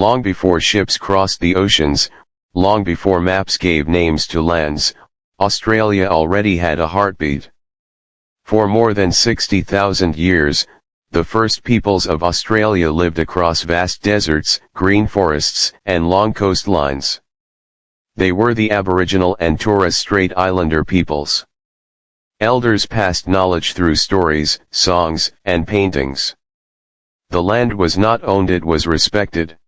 Long before ships crossed the oceans, long before maps gave names to lands, Australia already had a heartbeat. For more than 60,000 years, the first peoples of Australia lived across vast deserts, green forests, and long coastlines. They were the Aboriginal and Torres Strait Islander peoples. Elders passed knowledge through stories, songs, and paintings. The land was not owned, it was respected.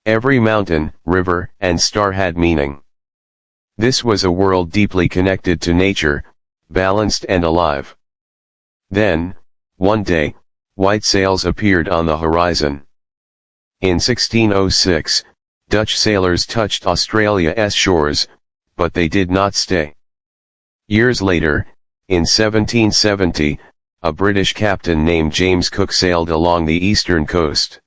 Every mountain, river, and star had meaning. This was a world deeply connected to nature, balanced and alive. Then, one day, white sails appeared on the horizon. In 1606, Dutch sailors touched Australia's shores, but they did not stay. Years later, in 1770, a British captain named James Cook sailed along the eastern coast.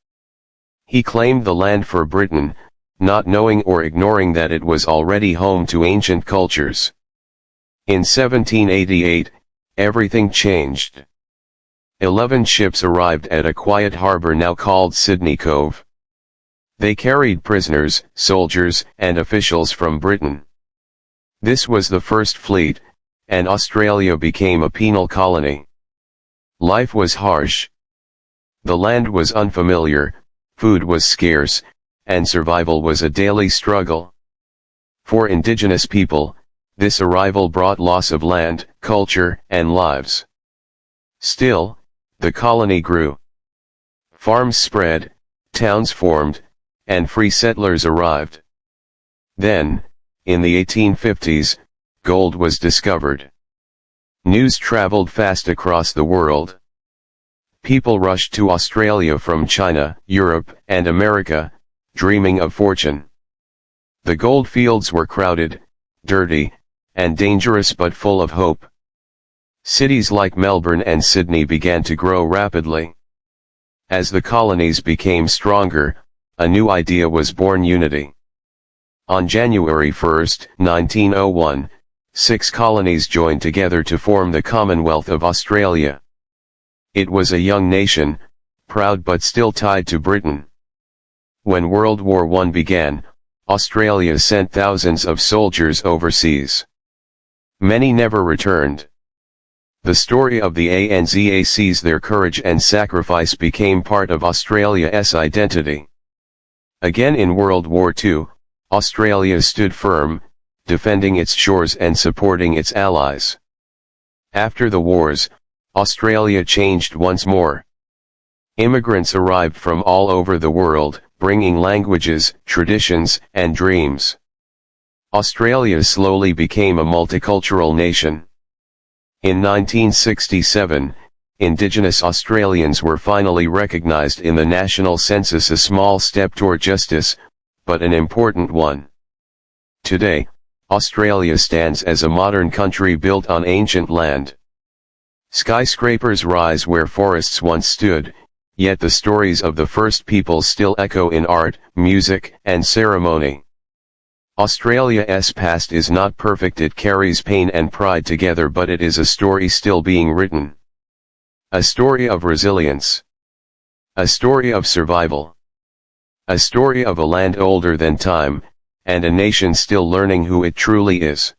He claimed the land for Britain, not knowing or ignoring that it was already home to ancient cultures. In 1788, everything changed. 11 ships arrived at a quiet harbor now called Sydney Cove. They carried prisoners, soldiers, and officials from Britain. This was the first fleet, and Australia became a penal colony. Life was harsh. The land was unfamiliar, food was scarce, and survival was a daily struggle. For indigenous people, this arrival brought loss of land, culture, and lives. Still, the colony grew. Farms spread, towns formed, and free settlers arrived. Then, in the 1850s, gold was discovered. News traveled fast across the world. People rushed to Australia from China, Europe, and America, dreaming of fortune. The gold fields were crowded, dirty, and dangerous but full of hope. Cities like Melbourne and Sydney began to grow rapidly. As the colonies became stronger, a new idea was born: unity. On January 1, 1901, 6 colonies joined together to form the Commonwealth of Australia. It was a young nation, proud but still tied to Britain. When World War I began, Australia sent thousands of soldiers overseas. Many never returned. The story of the ANZACs, their courage and sacrifice, became part of Australia's identity. Again in World War II, Australia stood firm, defending its shores and supporting its allies. After the wars, Australia changed once more. Immigrants arrived from all over the world, bringing languages, traditions, and dreams. Australia slowly became a multicultural nation. In 1967, Indigenous Australians were finally recognized in the national census, a small step toward justice, but an important one. Today, Australia stands as a modern country built on ancient land. Skyscrapers rise where forests once stood, yet the stories of the first people still echo in art, music, and ceremony. Australia's past is not perfect, it carries pain and pride together, but it is a story still being written. A story of resilience. A story of survival. A story of a land older than time, and a nation still learning who it truly is.